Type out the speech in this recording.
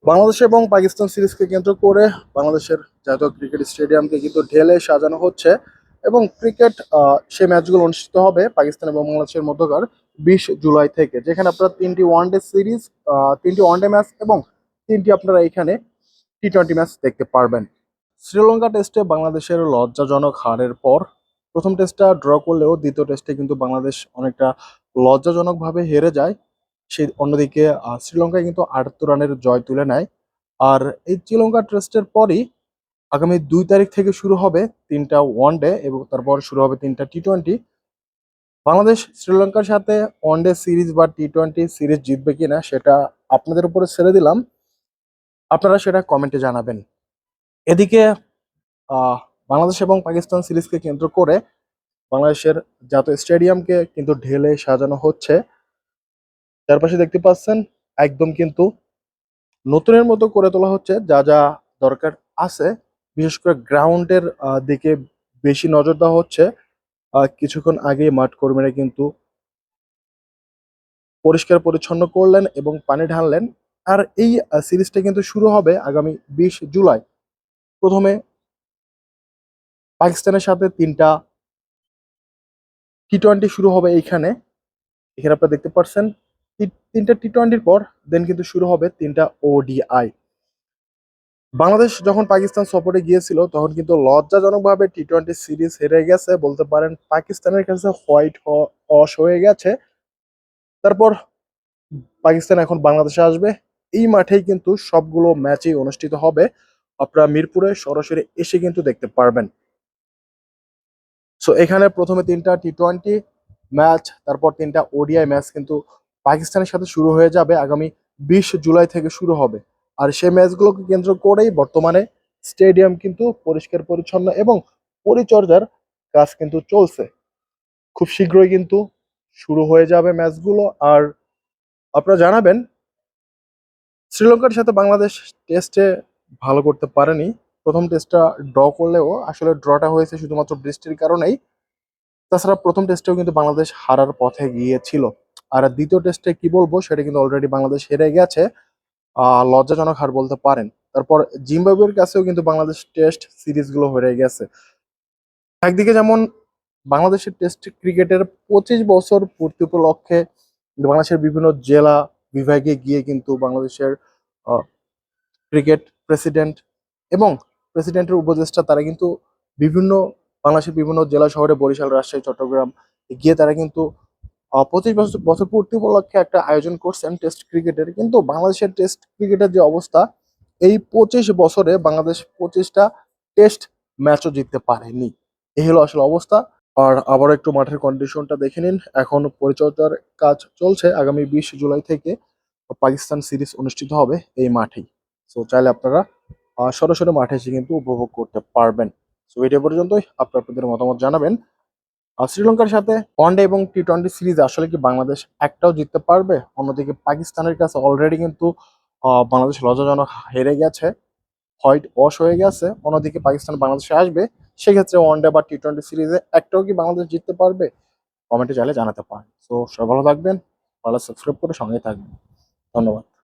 বাংলাদেশ এবং পাকিস্তান সিরিজকে কেন্দ্র করে বাংলাদেশের জাতীয় ক্রিকেট স্টেডিয়ামকে কিন্তু ঢেলে সাজানো হচ্ছে এবং ক্রিকেট সেই ম্যাচগুলো অনুষ্ঠিত হবে পাকিস্তান এবং বাংলাদেশের মধ্যকার 20 জুলাই থেকে, যেখানে আপনারা তিনটি ওয়ানডে সিরিজ, তিনটি ওয়ানডে ম্যাচ এবং তিনটি আপনারা এখানে টি-20 ম্যাচ দেখতে পারবেন। শ্রীলঙ্কা টেস্টে বাংলাদেশের লজ্জাজনক হারের পর প্রথম টেস্টটা ড্র করলেও দ্বিতীয় টেস্টে কিন্তু বাংলাদেশ অনেকটা লজ্জাজনকভাবে হেরে যায়। সেই অন্যদিকে শ্রীলঙ্কায় কিন্তু 78 রানের জয় তুলে নেয়। আর এই শ্রীলঙ্কা টেস্টের পরই আগামী 2 তারিখ থেকে শুরু হবে তিনটা ওয়ানডে এবং তারপর শুরু হবে তিনটা টি-20। বাংলাদেশ শ্রীলঙ্কার সাথে ওয়ানডে সিরিজ বা টি-20 সিরিজ জিতবে কিনা সেটা আপনাদের উপরে ছেড়ে দিলাম, আপনারা সেটা কমেন্টে জানাবেন। এদিকে আহ বাংলাদেশ এবং পাকিস্তান সিরিজকে কেন্দ্র করে বাংলাদেশের জাতীয় স্টেডিয়ামকে কিন্তু ঢেলে সাজানো হচ্ছে। চারপাশে দেখতে পাচ্ছেন একদম কিন্তু নতুনের মতো করে তোলা হচ্ছে, যা যা দরকার আছে বিশেষ করে গ্রাউন্ডের দিকে বেশি নজর দেওয়া হচ্ছে। কিছুক্ষণ আগে মাঠ কর্মীরা কিন্তু পরিষ্কার পরিচ্ছন্ন করলেন এবং পানি ঢাললেন। আর এই সিরিজটা কিন্তু শুরু হবে আগামী 20 জুলাই। প্রথমে পাকিস্তানের সাথে তিনটা টি-20 শুরু হবে এইখানে, এখানে আপনারা দেখতে পাচ্ছেন। তিনটা টি-20-র পর দেন কিন্তু শুরু হবে তিনটা ওডিআই। বাংলাদেশ যখন পাকিস্তান সফরে গিয়েছিল তখন কিন্তু লজ্জাজনকভাবে টি-20 সিরিজ হেরে গেছে, বলতে পারেন পাকিস্তানের কাছে হোয়াইট ওয়াশ হয়ে গেছে। তারপর পাকিস্তান এখন বাংলাদেশে আসবে, এই মাঠেই কিন্তু সবগুলো ম্যাচই অনুষ্ঠিত হবে, আপনারা মিরপুরে সরাসরি এসে কিন্তু দেখতে পারবেন। সো এখানে প্রথমে তিনটা টি-20 ম্যাচ, তারপর তিনটা ওডিআই ম্যাচ কিন্তু পাকিস্তানের সাথে শুরু হয়ে যাবে আগামী 20 জুলাই থেকে শুরু হবে। আর সেই ম্যাচগুলোকে কেন্দ্র করেই বর্তমানে স্টেডিয়াম কিন্তু পরিষ্কার পরিচ্ছন্ন এবং পরিচর্যার কাজ কিন্তু চলছে। খুব শীঘ্রই কিন্তু শুরু হয়ে যাবে ম্যাচগুলো। আর আপনারা জানাবেন, শ্রীলঙ্কার সাথে বাংলাদেশ টেস্টে ভালো করতে পারেনি। প্রথম টেস্টটা ড্র করলেও আসলে ড্রটা হয়েছে শুধুমাত্র বৃষ্টির কারণেই। তাছাড়া প্রথম টেস্টেও কিন্তু বাংলাদেশ হারার পথে গিয়েছিল। আর দ্বিতীয় টেস্টে কি বলবো সেটা কিন্তু অলরেডি বাংলাদেশ হেরে গেছে, লজ্জাজনক হার বলতে পারেন। তারপর জিম্বাবুয়ের কাছেও কিন্তু বাংলাদেশ টেস্ট সিরিজগুলো হেরে গেছে। একদিকে যেমন বাংলাদেশের টেস্ট ক্রিকেটের 25 বছর পূর্তি উপলক্ষে বাংলাদেশের বিভিন্ন জেলা বিভাগে গিয়ে কিন্তু বাংলাদেশের ক্রিকেট প্রেসিডেন্ট এবং প্রেসিডেন্টের উপদেষ্টা তারা কিন্তু বিভিন্ন বাংলাদেশের বিভিন্ন জেলা শহরে বরিশাল, রাজশাহী, চট্টগ্রাম গিয়ে তারা কিন্তু 25 বছর পূর্তি উপলক্ষে একটা আয়োজন করছেন টেস্ট ক্রিকেটের। কিন্তু বাংলাদেশের টেস্ট ক্রিকেটের যে অবস্থা, এই 25 বছরে বাংলাদেশ 25টা টেস্ট ম্যাচও জিততে পারেনি। এই হলো আসলে অবস্থা। আর আবার একটু মাঠের কন্ডিশনটা দেখে নিন, এখন পরিচর্যার কাজ চলছে। আগামী 20 জুলাই থেকে পাকিস্তান সিরিজ অনুষ্ঠিত হবে এই মাঠেই। সো চাইলে আপনারা সরাসরি মাঠে এসে কিন্তু উপভোগ করতে পারবেন। সো এটা পর্যন্তই, আপনাদের মতামত জানাবেন। আর শ্রীলঙ্কার সাথে ওয়ানডে এবং টি-20 সিরিজ আসলে কি বাংলাদেশ একটাও জিততে পারবে? অন্যদিকে পাকিস্তানের কাছে অলরেডি কিন্তু বাংলাদেশ লজ্জাজনক হেরে গেছে, হোয়াইট ওয়াশ হয়ে গেছে। অন্যদিকে পাকিস্তান বাংলাদেশে আসবে, সেক্ষেত্রে ওয়ানডে বা টি-20 সিরিজে একটাও কি বাংলাদেশ জিততে পারবে? কমেন্টে চাইলে জানাতে পারেন। সো সবাই ভালো থাকবেন, ভালো সাবস্ক্রাইব করে সঙ্গে থাকবেন। ধন্যবাদ।